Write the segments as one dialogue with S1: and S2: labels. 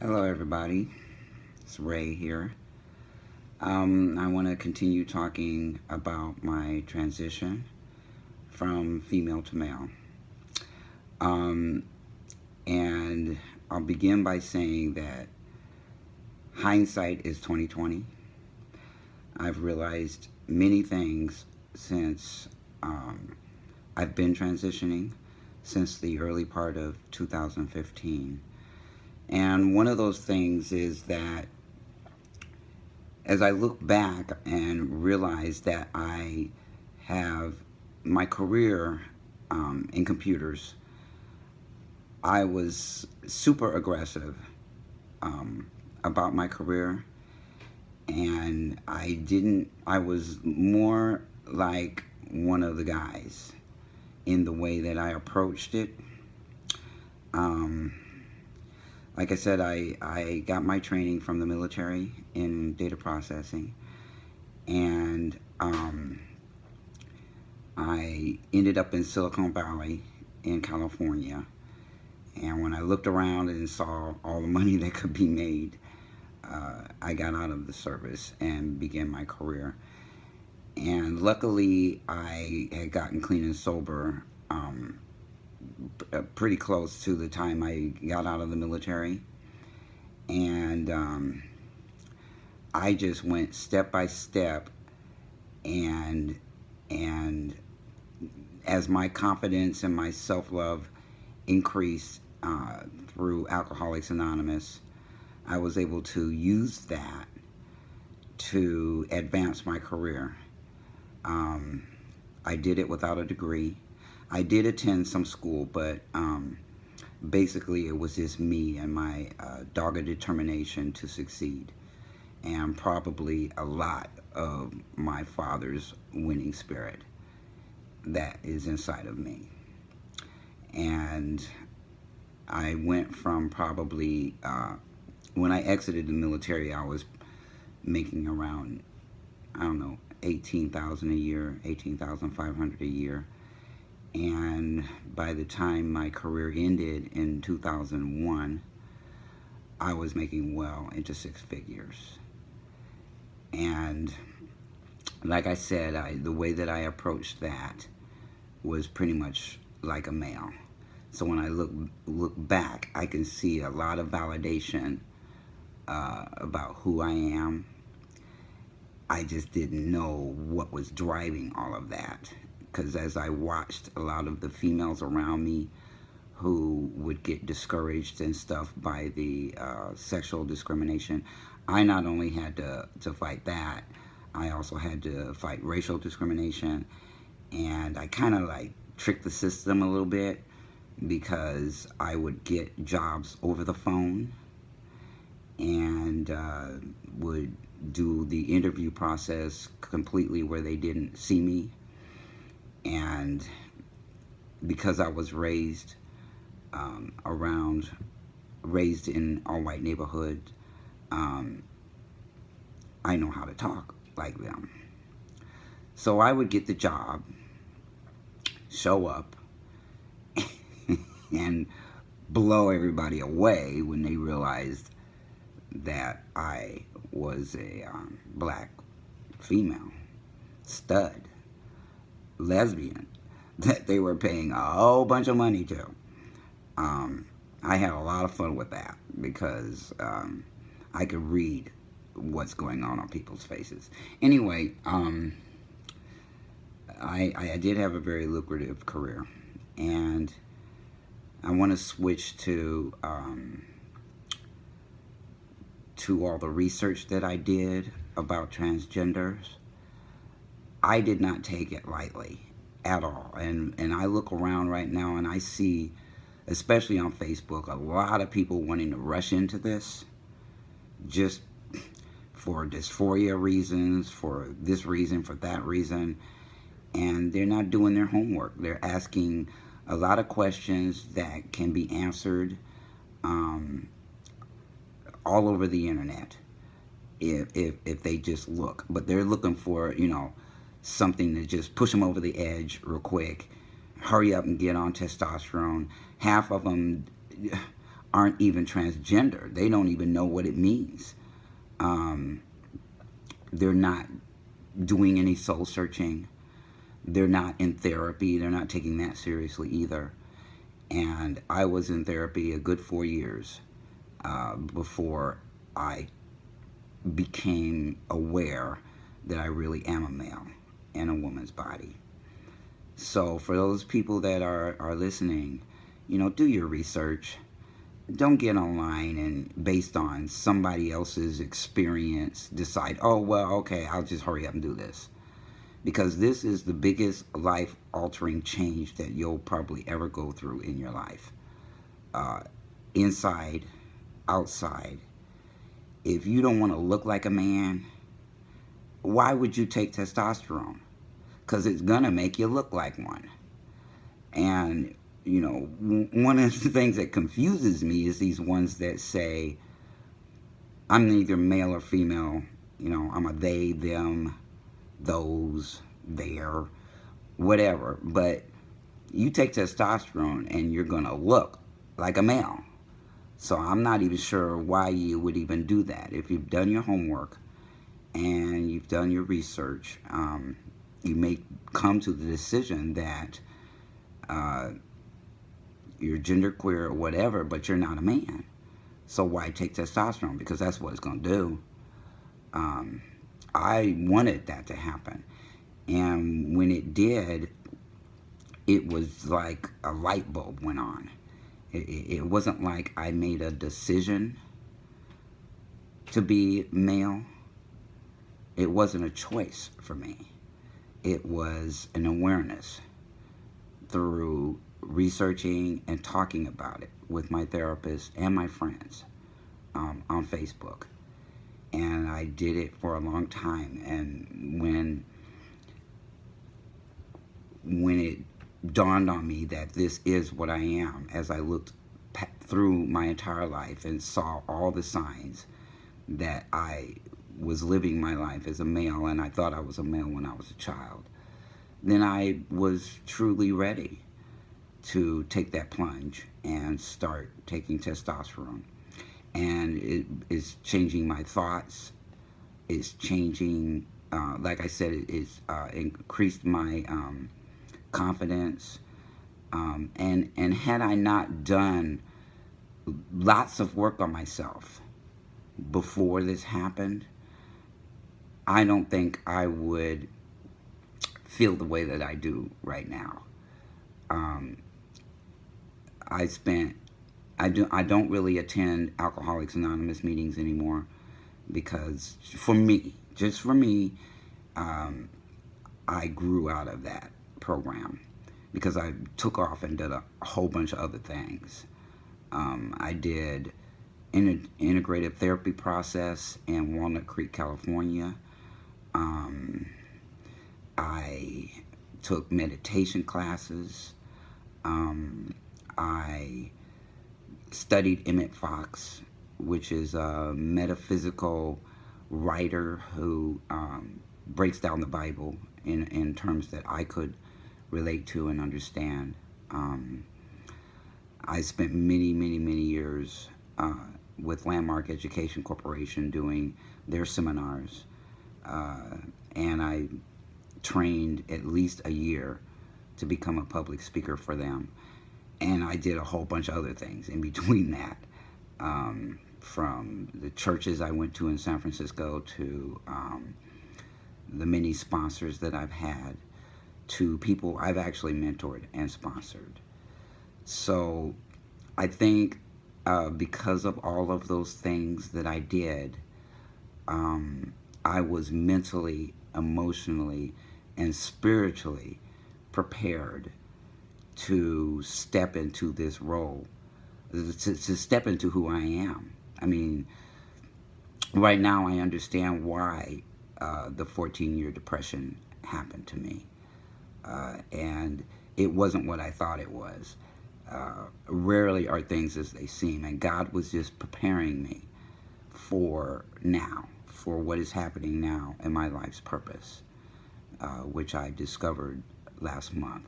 S1: Hello everybody, it's Ray here. I want to continue talking about my transition from female to male. And I'll begin by saying that hindsight is 20/20. I've realized many things since I've been transitioning since the early part of 2015. And one of those things is that as I look back and realize that I have my career in computers, I was super aggressive about my career, and I was more like one of the guys in the way that I approached it. Like I said, I got my training from the military in data processing, and I ended up in Silicon Valley in California. And when I looked around and saw all the money that could be made, I got out of the service and began my career. And luckily, I had gotten clean and sober pretty close to the time I got out of the military, and I just went step by step, and as my confidence and my self-love increased through Alcoholics Anonymous, I was able to use that to advance my career. I did it without a degree. I did attend some school, but basically it was just me and my dogged determination to succeed, and probably a lot of my father's winning spirit that is inside of me. And I went from probably, when I exited the military, I was making around, I don't know, $18,000 a year, $18,500 a year. And by the time my career ended in 2001, I was making well into six figures. And like I said, the way that I approached that was pretty much like a male. So when I look back, I can see a lot of validation about who I am. I just didn't know what was driving all of that, because as I watched a lot of the females around me who would get discouraged and stuff by the sexual discrimination, I not only had to fight that, I also had to fight racial discrimination. And I kind of like tricked the system a little bit, because I would get jobs over the phone and would do the interview process completely where they didn't see me. And because I was raised raised in all-white neighborhood, I know how to talk like them. So I would get the job, show up, and blow everybody away when they realized that I was a black female stud lesbian that they were paying a whole bunch of money to. I had a lot of fun with that, because I could read what's going on people's faces. Anyway, I did have a very lucrative career, and I want to switch to all the research that I did about transgenders. I did not take it lightly at all, and I look around right now and I see, especially on Facebook, a lot of people wanting to rush into this just for dysphoria reasons, for this reason, for that reason, and they're not doing their homework. They're asking a lot of questions that can be answered all over the internet if they just look. But they're looking for, something to just push them over the edge real quick, hurry up and get on testosterone. Half of them aren't even transgender. They don't even know what it means. They're not doing any soul searching. They're not in therapy. They're not taking that seriously either. And I was in therapy a good 4 years before I became aware that I really am a male in a woman's body. So for those people that are listening, do your research. Don't get online and based on somebody else's experience decide, oh, well, okay, I'll just hurry up and do this. Because this is the biggest life-altering change that you'll probably ever go through in your life. Inside, outside. If you don't want to look like a man, why would you take testosterone? Because it's going to make you look like one. And one of the things that confuses me is these ones that say, I'm neither male or female, I'm a they, them, those, their, whatever. But you take testosterone and you're going to look like a male. So I'm not even sure why you would even do that. If you've done your homework and you've done your research, you may come to the decision that you're genderqueer or whatever, but you're not a man. So why take testosterone? Because that's what it's going to do. I wanted that to happen. And when it did, it was like a light bulb went on. It wasn't like I made a decision to be male. It wasn't a choice for me. It was an awareness through researching and talking about it with my therapist and my friends on Facebook. And I did it for a long time. And when it dawned on me that this is what I am, as I looked through my entire life and saw all the signs that I was living my life as a male, and I thought I was a male when I was a child, then I was truly ready to take that plunge and start taking testosterone. And it is changing my thoughts. It's changing, like I said, it's increased my confidence. And had I not done lots of work on myself before this happened, I don't think I would feel the way that I do right now. I don't really attend Alcoholics Anonymous meetings anymore because just for me, I grew out of that program because I took off and did a whole bunch of other things. I did integrative therapy process in Walnut Creek, California. I took meditation classes. I studied Emmett Fox, which is a metaphysical writer who breaks down the Bible in terms that I could relate to and understand. I spent many years with Landmark Education Corporation doing their seminars, and I trained at least a year to become a public speaker for them. And I did a whole bunch of other things in between that, from the churches I went to in San Francisco to the many sponsors that I've had to people I've actually mentored and sponsored. So I think because of all of those things that I did, I was mentally, emotionally, and spiritually prepared to step into this role, to step into who I am. I mean, right now I understand why the 14-year depression happened to me. And it wasn't what I thought it was. Rarely are things as they seem. And God was just preparing me for now, for what is happening now in my life's purpose, which I discovered last month.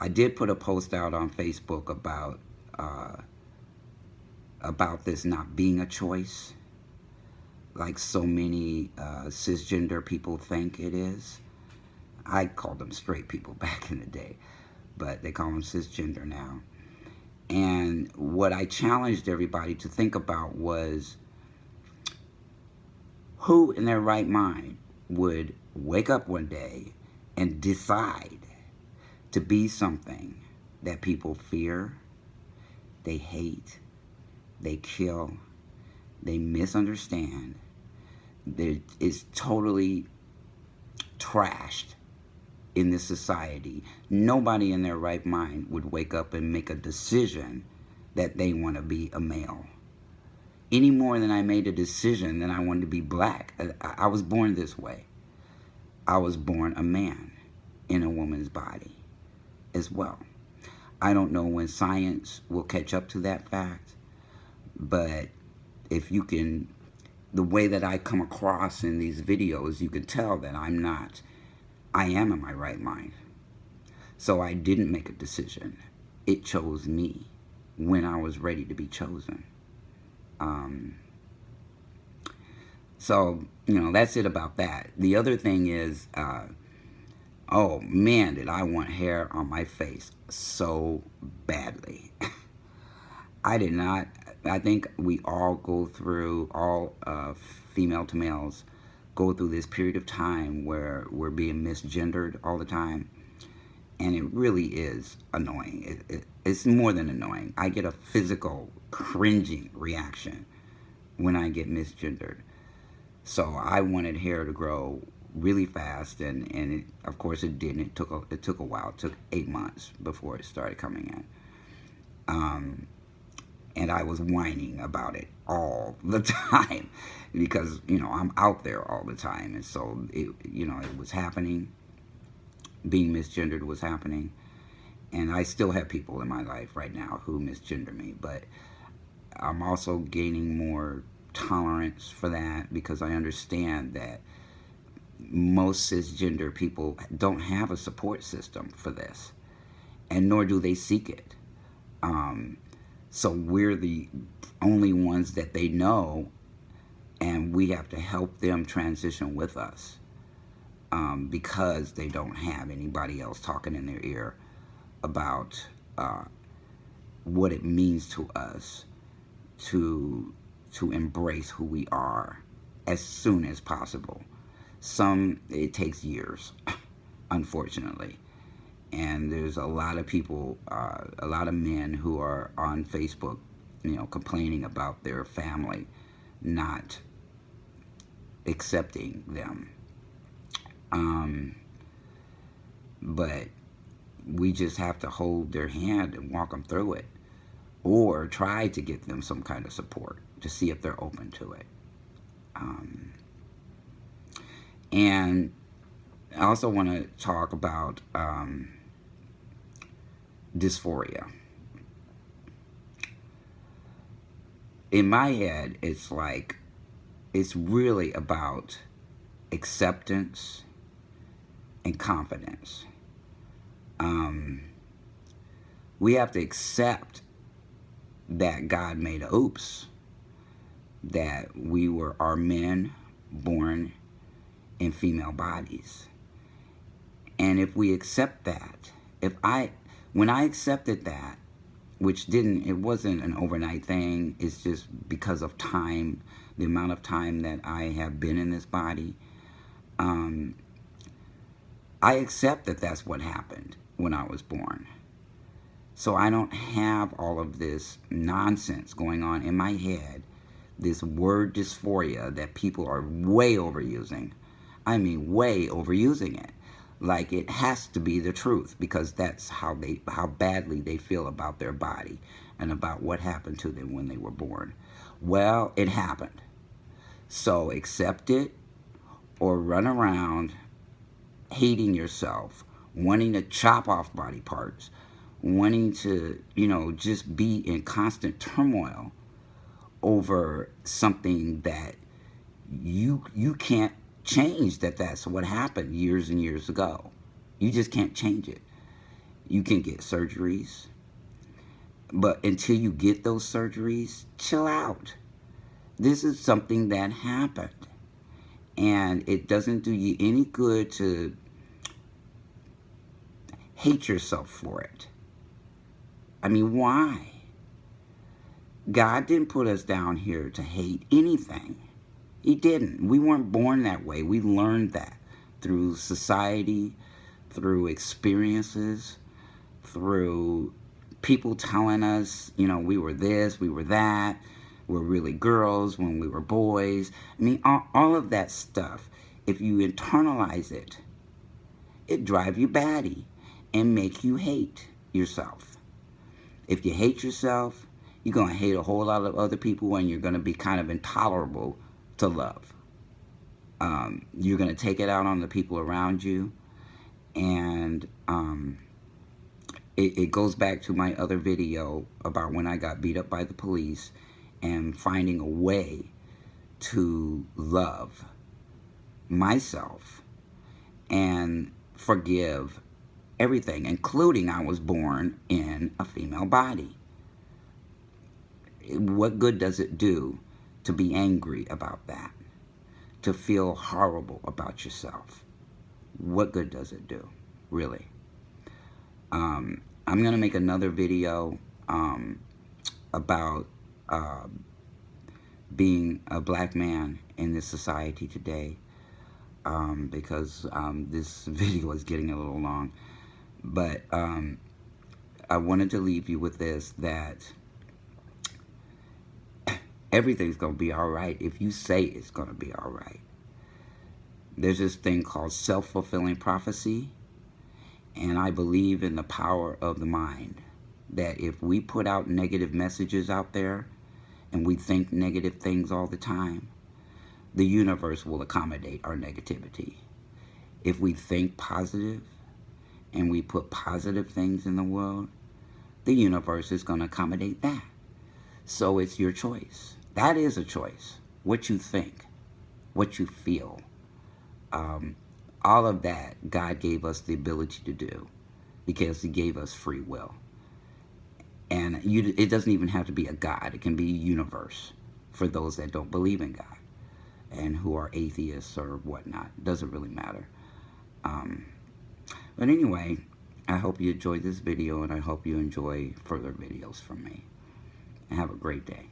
S1: I did put a post out on Facebook about about this not being a choice, like so many cisgender people think it is. I called them straight people back in the day, but they call them cisgender now. And what I challenged everybody to think about was, who in their right mind would wake up one day and decide to be something that people fear, they hate, they kill, they misunderstand, that is totally trashed in this society? Nobody in their right mind would wake up and make a decision that they want to be a male. Any more than I made a decision that I wanted to be black. I was born this way. I was born a man in a woman's body as well. I don't know when science will catch up to that fact, but if you can, the way that I come across in these videos, you can tell that I am in my right mind. So I didn't make a decision. It chose me when I was ready to be chosen. So, that's it about that. The other thing is, oh man, did I want hair on my face so badly. I did not. I think we all go through, all female to males go through this period of time where we're being misgendered all the time. And it really is annoying. It's more than annoying. I get a physical cringing reaction when I get misgendered. So I wanted hair to grow really fast, and it, of course it didn't. It took a while. It took 8 months before it started coming in. And I was whining about it all the time because, I'm out there all the time. And so, it was happening. Being misgendered was happening. And I still have people in my life right now who misgender me. But I'm also gaining more tolerance for that because I understand that most cisgender people don't have a support system for this. And nor do they seek it. So we're the only ones that they know, and we have to help them transition with us because they don't have anybody else talking in their ear about what it means to us to embrace who we are as soon as possible. It takes years, unfortunately. And there's a lot of people, a lot of men who are on Facebook, complaining about their family not accepting them. But we just have to hold their hand and walk them through it, or try to get them some kind of support to see if they're open to it. And I also want to talk about dysphoria. In my head, it's really about acceptance and confidence. We have to accept that God made a oops, that we are men born in female bodies. And if we accept that, when I accepted that, it wasn't an overnight thing, it's just because of time, the amount of time that I have been in this body, I accept that that's what happened when I was born. So I don't have all of this nonsense going on in my head, this word dysphoria that people are way overusing. I mean, way overusing it. Like it has to be the truth, because that's how badly they feel about their body and about what happened to them when they were born. Well, it happened. So accept it, or run around hating yourself, wanting to chop off body parts, wanting to, just be in constant turmoil over something that you can't change, that's what happened years and years ago. You just can't change it. You can get surgeries, But until you get those surgeries, chill out. This is something that happened. And it doesn't do you any good to hate yourself for it. I mean, why? God didn't put us down here to hate anything. He didn't. We weren't born that way. We learned that through society, through experiences, through people telling us, you know, we were this, we were that, we're really girls when we were boys. I mean, all of that stuff, if you internalize it, it drive you batty and make you hate yourself. If you hate yourself, you're going to hate a whole lot of other people, and you're going to be kind of intolerable to love. You're going to take it out on the people around you, and it goes back to my other video about when I got beat up by the police and finding a way to love myself and forgive everything, including I was born in a female body. What good does it do to be angry about that? To feel horrible about yourself? What good does it do, really? I'm going to make another video about being a black man in this society today, because this video is getting a little long. But I wanted to leave you with this, that everything's going to be all right if you say it's going to be all right. There's this thing called self-fulfilling prophecy, and I believe in the power of the mind, that if we put out negative messages out there and we think negative things all the time, the universe will accommodate our negativity. If we think positive and we put positive things in the world, the universe is going to accommodate that. So it's your choice. That is a choice. What you think, what you feel. All of that God gave us the ability to do because He gave us free will. And it doesn't even have to be a God. It can be a universe for those that don't believe in God and who are atheists or whatnot. It doesn't really matter. But anyway, I hope you enjoyed this video, and I hope you enjoy further videos from me. Have a great day.